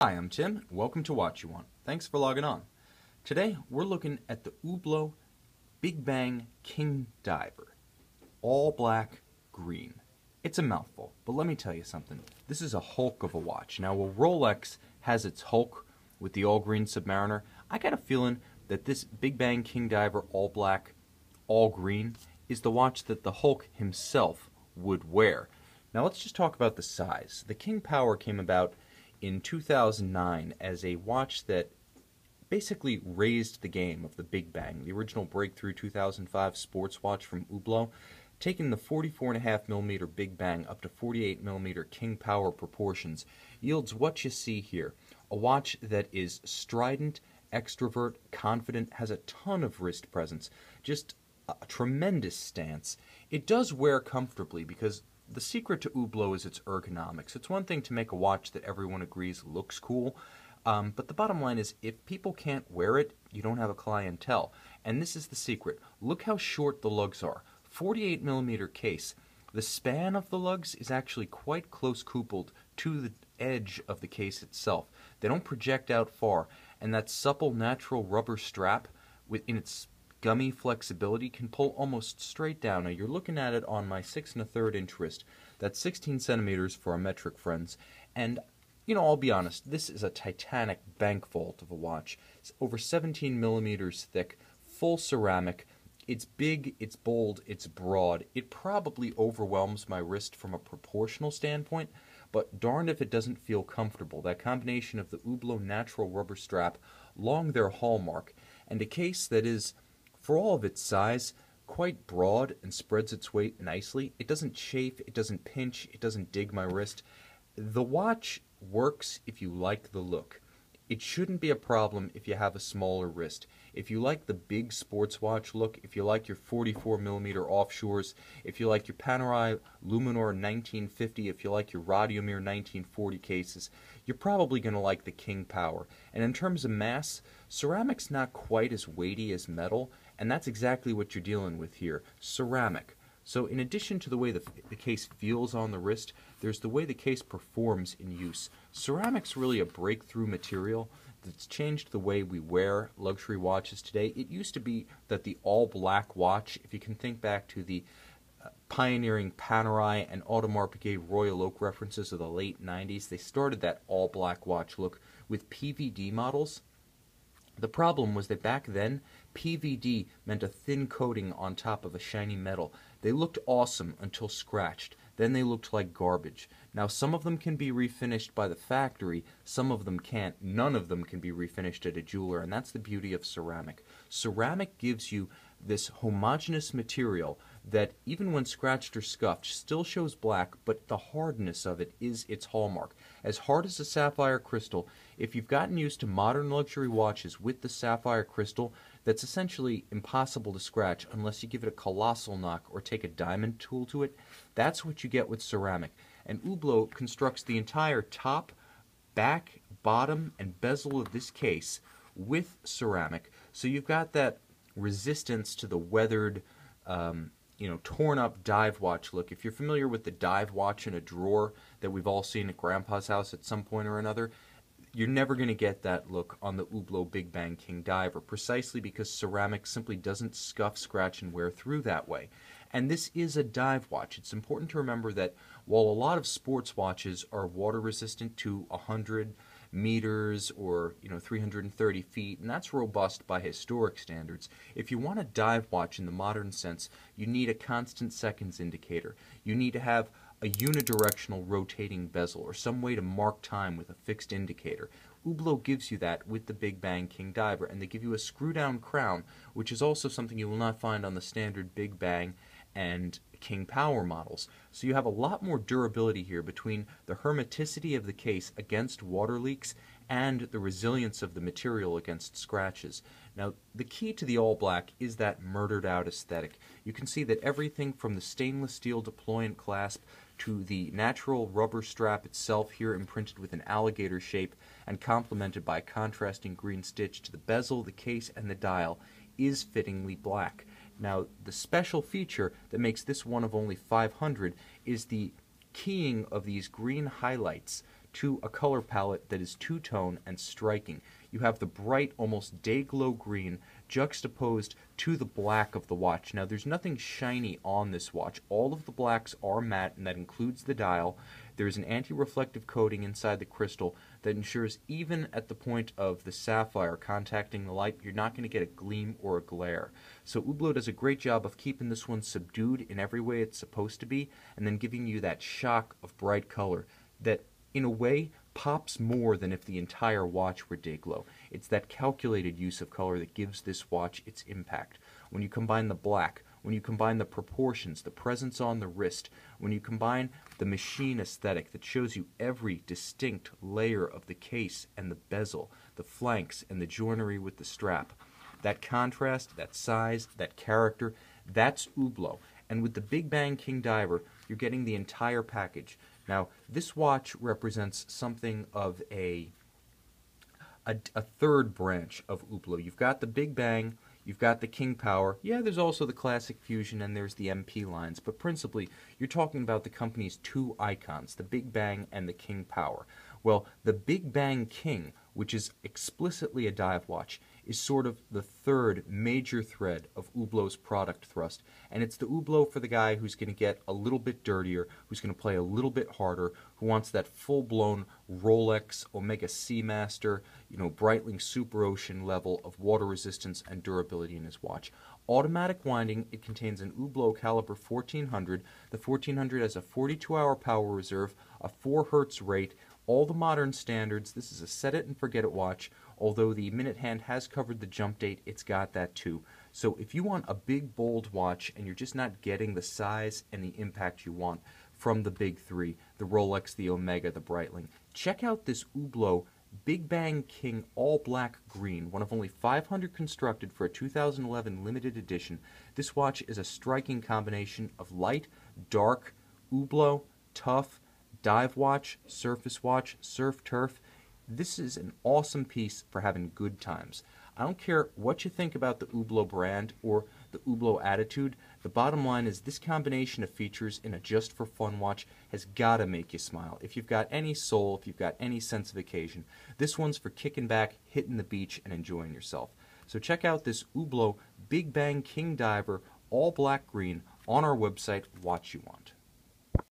Hi, I'm Tim. Welcome to Watch You Want. Thanks for logging on. Today we're looking at the Hublot Big Bang King Diver. All black, green. It's a mouthful, but let me tell you something. This is a hulk of a watch. Now, while Rolex has its hulk with the all green Submariner, I got a feeling that this Big Bang King Diver all black, all green is the watch that the Hulk himself would wear. Now let's just talk about the size. The King Power came about in 2009 as a watch that basically raised the game of the Big Bang, the original breakthrough 2005 sports watch from Hublot, taking the 44.5mm Big Bang up to 48mm King Power proportions, yields what you see here, a watch that is strident, extrovert, confident, has a ton of wrist presence, just a tremendous stance. It does wear comfortably because the secret to Hublot is its ergonomics. It's one thing to make a watch that everyone agrees looks cool, but the bottom line is if people can't wear it, you don't have a clientele. And this is the secret. Look how short the lugs are. 48mm case. The span of the lugs is actually quite close coupled to the edge of the case itself. They don't project out far, and that supple natural rubber strap in its gummy flexibility can pull almost straight down. Now you're looking at it on my 6 1/3 inch wrist. That's 16 centimeters for our metric friends. And, you know, I'll be honest, this is a titanic bank vault of a watch. It's over 17mm thick, full ceramic. It's big, it's bold, it's broad. It probably overwhelms my wrist from a proportional standpoint, but darned if it doesn't feel comfortable. That combination of the Hublot natural rubber strap, along their hallmark, and a case that is, for all of its size, quite broad and spreads its weight nicely. It doesn't chafe, it doesn't pinch, it doesn't dig my wrist. The watch works if you like the look. It shouldn't be a problem if you have a smaller wrist. If you like the big sports watch look, if you like your 44mm offshores, if you like your Panerai Luminor 1950, if you like your Radiomir 1940 cases, you're probably going to like the King Power. And in terms of mass, ceramic's not quite as weighty as metal, and that's exactly what you're dealing with here, ceramic. So in addition to the way the case feels on the wrist, there's the way the case performs in use. Ceramic's really a breakthrough material that's changed the way we wear luxury watches today. It used to be that the all-black watch, if you can think back to the pioneering Panerai and Audemars Piguet Royal Oak references of the late 90s, they started that all-black watch look with PVD models. The problem was that back then, PVD meant a thin coating on top of a shiny metal. They looked awesome until scratched. Then they looked like garbage. Now, some of them can be refinished by the factory, some of them can't. None of them can be refinished at a jeweler, and that's the beauty of ceramic. Ceramic gives you this homogeneous material that, even when scratched or scuffed, still shows black, but the hardness of it is its hallmark. As hard as a sapphire crystal, if you've gotten used to modern luxury watches with the sapphire crystal, that's essentially impossible to scratch unless you give it a colossal knock or take a diamond tool to it. That's what you get with ceramic. And Hublot constructs the entire top, back, bottom, and bezel of this case with ceramic. So you've got that resistance to the weathered, torn up dive watch look. If you're familiar with the dive watch in a drawer that we've all seen at Grandpa's house at some point or another, you're never going to get that look on the Hublot Big Bang King Diver, precisely because ceramic simply doesn't scuff, scratch, and wear through that way. And this is a dive watch. It's important to remember that while a lot of sports watches are water resistant to 100 meters or 330 feet, and that's robust by historic standards, if you want a dive watch in the modern sense, you need a constant seconds indicator. You need to have a unidirectional rotating bezel or some way to mark time with a fixed indicator. Hublot gives you that with the Big Bang King Diver, and they give you a screw-down crown, which is also something you will not find on the standard Big Bang and King Power models. So you have a lot more durability here between the hermeticity of the case against water leaks and the resilience of the material against scratches. Now, the key to the all-black is that murdered-out aesthetic. You can see that everything from the stainless steel deployant clasp to the natural rubber strap itself, here imprinted with an alligator shape and complemented by a contrasting green stitch to the bezel, the case, and the dial, is fittingly black. Now, the special feature that makes this one of only 500 is the keying of these green highlights to a color palette that is two-tone and striking. You have the bright, almost day-glow green juxtaposed to the black of the watch. Now, there's nothing shiny on this watch. All of the blacks are matte, and that includes the dial. There's an anti-reflective coating inside the crystal that ensures even at the point of the sapphire contacting the light, you're not going to get a gleam or a glare. So Hublot does a great job of keeping this one subdued in every way it's supposed to be, and then giving you that shock of bright color that, in a way, pops more than if the entire watch were day glow. It's that calculated use of color that gives this watch its impact. When you combine the black, when you combine the proportions, the presence on the wrist, when you combine the machine aesthetic that shows you every distinct layer of the case and the bezel, the flanks and the joinery with the strap, that contrast, that size, that character, that's Hublot. And with the Big Bang King diver, you're getting the entire package. Now, this watch represents something of a third branch of Hublot. You've got the Big Bang, you've got the King Power. Yeah, there's also the Classic Fusion and there's the MP lines, but principally, you're talking about the company's two icons, the Big Bang and the King Power. Well, the Big Bang King, which is explicitly a dive watch, is sort of the third major thread of Hublot's product thrust. And it's the Hublot for the guy who's going to get a little bit dirtier, who's going to play a little bit harder, who wants that full-blown Rolex Omega Seamaster, Breitling Super Ocean level of water resistance and durability in his watch. Automatic winding, it contains an Hublot caliber 1400. The 1400 has a 42-hour power reserve, a 4 Hz rate, all the modern standards. This is a set-it-and-forget-it watch. Although the minute hand has covered the jump date, it's got that too. So if you want a big, bold watch and you're just not getting the size and the impact you want from the big three, the Rolex, the Omega, the Breitling, check out this Hublot Big Bang King all black green, one of only 500 constructed for a 2011 limited edition. This watch is a striking combination of light, dark, Hublot, tough, dive watch, surface watch, surf turf. This is an awesome piece for having good times. I don't care what you think about the Hublot brand or the Hublot attitude. The bottom line is this combination of features in a just-for-fun watch has got to make you smile. If you've got any soul, if you've got any sense of occasion, this one's for kicking back, hitting the beach, and enjoying yourself. So check out this Hublot Big Bang King Diver all black green on our website, Watch You Want.